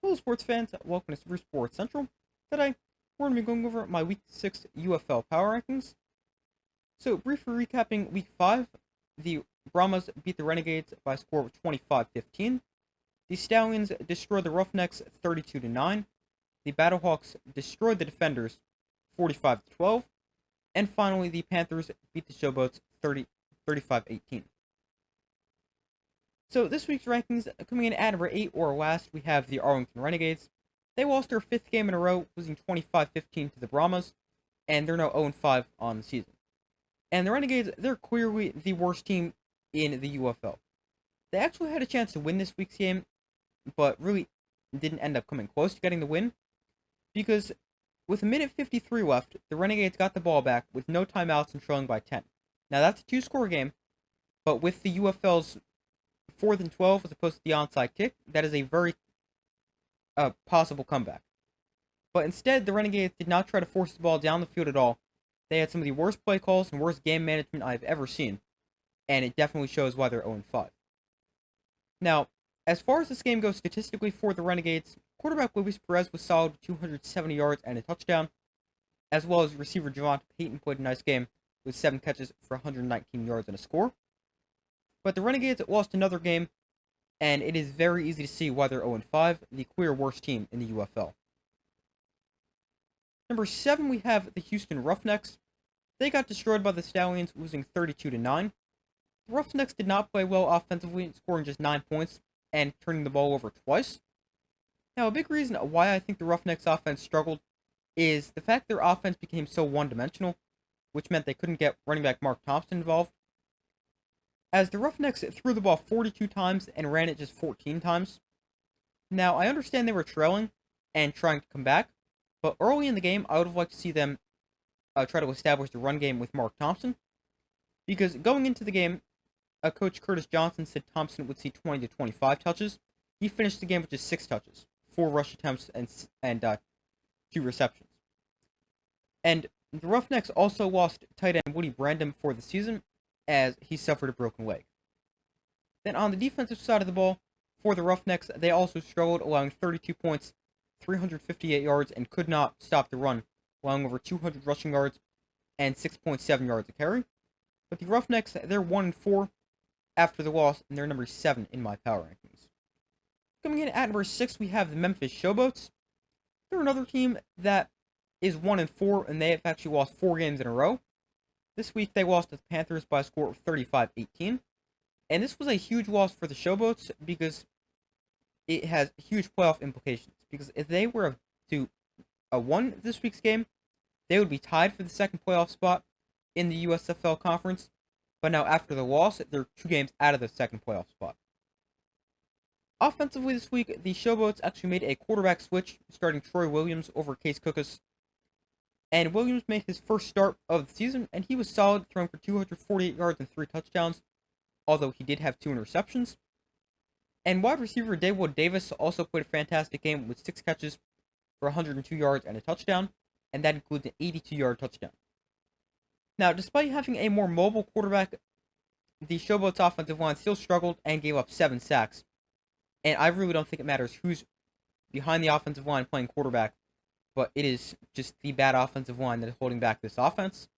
Hello, sports fans. Welcome to Super Sports Central. Today, we're going to be going over my Week 6 UFL power rankings. So, briefly recapping Week 5, the Brahmas beat the Renegades by a score of 25-15. The Stallions destroyed the Roughnecks 32-9. The Battlehawks destroyed the Defenders 45-12. And finally, the Panthers beat the Showboats 35-18. So this week's rankings, coming in at number 8 or last, we have the Arlington Renegades. They lost their 5th game in a row, losing 25-15 to the Brahmas, and they're now 0-5 on the season. And the Renegades, they're clearly the worst team in the UFL. They actually had a chance to win this week's game, but really didn't end up coming close to getting the win, because with a minute 53 left, the Renegades got the ball back with no timeouts and trailing by 10. Now that's a 2-score game, but with the UFL's 4th and 12 as opposed to the onside kick, that is a very possible comeback. But instead, the Renegades did not try to force the ball down the field at all. They had some of the worst play calls and worst game management I've ever seen, and it definitely shows why they're 0-5. Now, as far as this game goes statistically for the Renegades, quarterback Luis Perez was solid with 270 yards and a touchdown, as well as receiver Javante Payton played a nice game with 7 catches for 119 yards and a score. But the Renegades lost another game, and it is very easy to see why they're 0-5, the clear worst team in the UFL. Number 7, we have the Houston Roughnecks. They got destroyed by the Stallions, losing 32-9. The Roughnecks did not play well offensively, scoring just 9 points and turning the ball over twice. Now, a big reason why I think the Roughnecks offense struggled is the fact their offense became so one-dimensional, which meant they couldn't get running back Mark Thompson involved, as the Roughnecks threw the ball 42 times and ran it just 14 times. Now, I understand they were trailing and trying to come back, but early in the game, I would have liked to see them try to establish the run game with Mark Thompson, because going into the game, Coach Curtis Johnson said Thompson would see 20 to 25 touches. He finished the game with just 6 touches, 4 rush attempts, and 2 receptions. And the Roughnecks also lost tight end Woody Brandon for the season, as he suffered a broken leg. Then on the defensive side of the ball, for the Roughnecks, they also struggled, allowing 32 points, 358 yards, and could not stop the run, allowing over 200 rushing yards and 6.7 yards a carry. But the Roughnecks, they're 1-4 after the loss, and they're number 7 in my power rankings. Coming in at number 6, we have the Memphis Showboats. They're another team that is 1-4, and they have actually lost 4 games in a row. This week, they lost to the Panthers by a score of 35-18. And this was a huge loss for the Showboats because it has huge playoff implications. Because if they were to won this week's game, they would be tied for the second playoff spot in the USFL conference. But now, after the loss, they're 2 games out of the second playoff spot. Offensively this week, the Showboats actually made a quarterback switch, starting Troy Williams over Case Cookus. And Williams made his first start of the season, and he was solid, throwing for 248 yards and 3 touchdowns, although he did have 2 interceptions. And wide receiver Dawood Davis also played a fantastic game with 6 catches for 102 yards and a touchdown, and that includes an 82-yard touchdown. Now, despite having a more mobile quarterback, the Showboats offensive line still struggled and gave up 7 sacks. And I really don't think it matters who's behind the offensive line playing quarterback, but it is just the bad offensive line that is holding back this offense.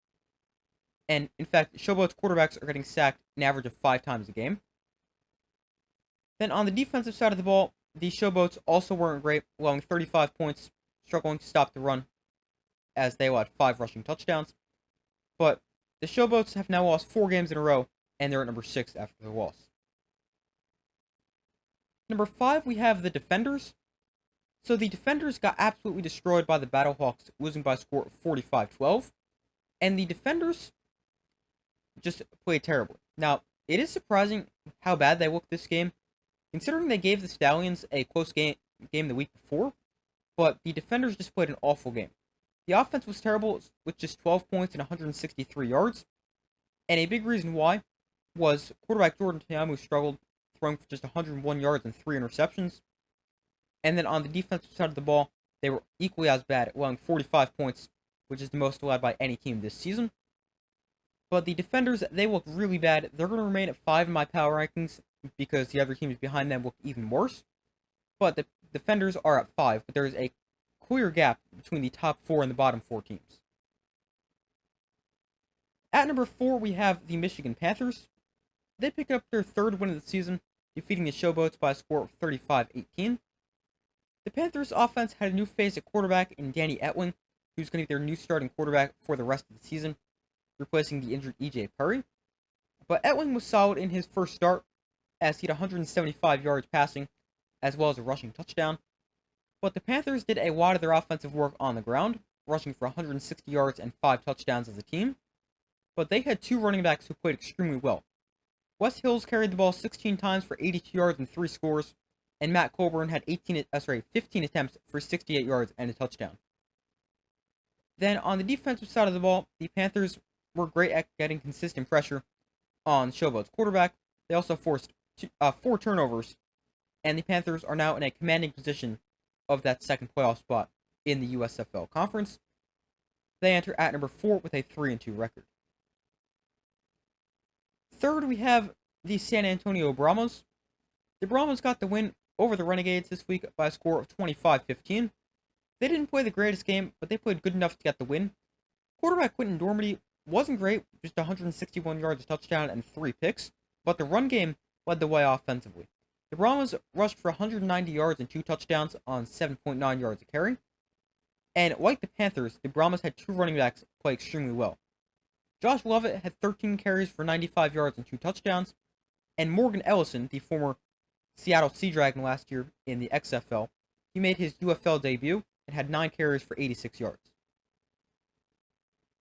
And, in fact, Showboats quarterbacks are getting sacked an average of 5 times a game. Then, on the defensive side of the ball, the Showboats also weren't great, allowing 35 points, struggling to stop the run, as they allowed 5 rushing touchdowns. But the Showboats have now lost 4 games in a row, and they're at number 6 after the loss. Number 5, we have the Defenders. So the Defenders got absolutely destroyed by the Battlehawks, losing by a score of 45-12. And the Defenders just played terribly. Now, it is surprising how bad they looked this game, considering they gave the Stallions a close game the week before, but the Defenders just played an awful game. The offense was terrible, with just 12 points and 163 yards, and a big reason why was quarterback Jordan Tiamu struggled, throwing for just 101 yards and 3 interceptions. And then on the defensive side of the ball, they were equally as bad, allowing 45 points, which is the most allowed by any team this season. But the Defenders, they look really bad. They're going to remain at 5 in my power rankings because the other teams behind them look even worse. But the defenders are at 5, but there is a clear gap between the top 4 and the bottom 4 teams. At number 4, we have the Michigan Panthers. They pick up their 3rd win of the season, defeating the Showboats by a score of 35-18. The Panthers' offense had a new face at quarterback in Danny Etling, who's going to be their new starting quarterback for the rest of the season, replacing the injured E.J. Perry. But Etling was solid in his first start, as he had 175 yards passing, as well as a rushing touchdown. But the Panthers did a lot of their offensive work on the ground, rushing for 160 yards and 5 touchdowns as a team. But they had 2 running backs who played extremely well. Wes Hills carried the ball 16 times for 82 yards and 3 scores, and Matt Colburn had 15 attempts for 68 yards and a touchdown. Then on the defensive side of the ball, the Panthers were great at getting consistent pressure on Showboat's quarterback. They also forced 4 turnovers, and the Panthers are now in a commanding position of that second playoff spot in the USFL conference. They enter at number 4 with a 3-2 record. Third, we have the San Antonio Brahmas. The Brahmas got the win over the Renegades this week by a score of 25-15. They didn't play the greatest game, but they played good enough to get the win. Quarterback Quentin Dormady wasn't great, just 161 yards, a touchdown, and 3 picks, but the run game led the way offensively. The Brahmas rushed for 190 yards and 2 touchdowns on 7.9 yards a carry. And like the Panthers, the Brahmas had 2 running backs play extremely well. Josh Lovett had 13 carries for 95 yards and 2 touchdowns, and Morgan Ellison, the former Seattle Sea Dragon last year in the XFL, he made his UFL debut and had 9 carries for 86 yards.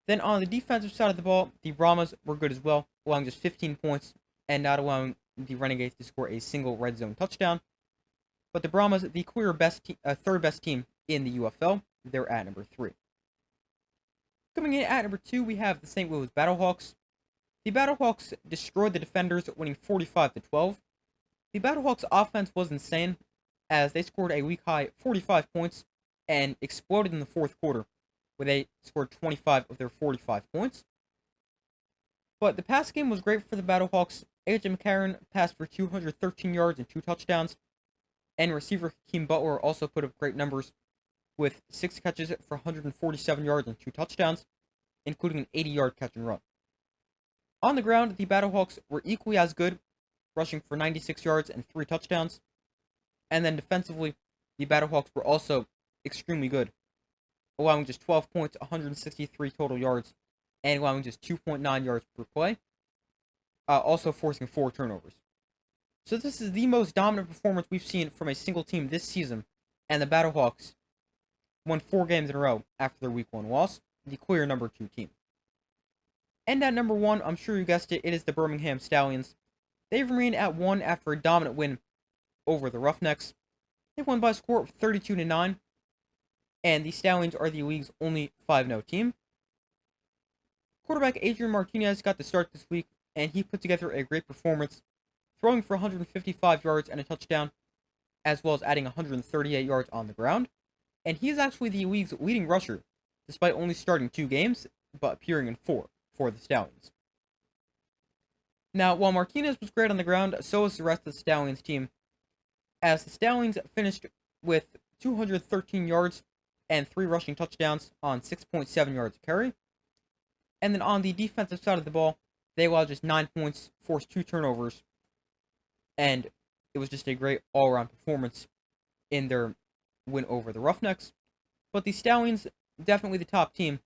Then on the defensive side of the ball, the Brahmas were good as well, allowing just 15 points and not allowing the Renegades to score a single red zone touchdown. But the Brahmas, the clear third best team in the UFL, they're at number 3. Coming in at number 2, we have the St. Louis Battlehawks. The Battlehawks destroyed the defenders, winning 45-12. The Battlehawks offense was insane, as they scored a week-high 45 points and exploded in the 4th quarter, where they scored 25 of their 45 points. But the pass game was great for the Battlehawks. A.J. McCarron passed for 213 yards and 2 touchdowns, and receiver Hakeem Butler also put up great numbers, with 6 catches for 147 yards and 2 touchdowns, including an 80-yard catch and run. On the ground, the Battlehawks were equally as good, rushing for 96 yards and 3 touchdowns. And then defensively, the Battlehawks were also extremely good, allowing just 12 points, 163 total yards, and allowing just 2.9 yards per play, also forcing 4 turnovers. So this is the most dominant performance we've seen from a single team this season, and the Battlehawks won 4 games in a row after their week 1 loss, the clear number 2 team. And at number 1, I'm sure you guessed it, it is the Birmingham Stallions. They remain at 1 after a dominant win over the Roughnecks. They won by a score of 32-9, and the Stallions are the league's only 5-0 team. Quarterback Adrian Martinez got the start this week, and he put together a great performance, throwing for 155 yards and a touchdown, as well as adding 138 yards on the ground. And he is actually the league's leading rusher, despite only starting 2 games, but appearing in 4 for the Stallions. Now, while Martinez was great on the ground, so was the rest of the Stallions team, as the Stallions finished with 213 yards and 3 rushing touchdowns on 6.7 yards a carry. And then on the defensive side of the ball, they allowed just 9 points, forced 2 turnovers, and it was just a great all-around performance in their win over the Roughnecks. But the Stallions, definitely the top team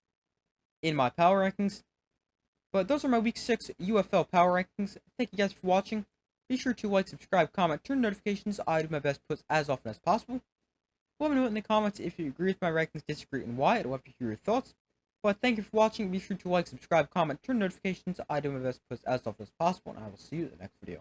in my power rankings. But those are my Week 6 UFL power rankings. Thank you guys for watching. Be sure to like, subscribe, comment, turn notifications. I do my best to post as often as possible. Let me know in the comments if you agree with my rankings, disagree, and why. I'd love to hear your thoughts. But thank you for watching. Be sure to like, subscribe, comment, turn notifications. I do my best to post as often as possible, and I will see you in the next video.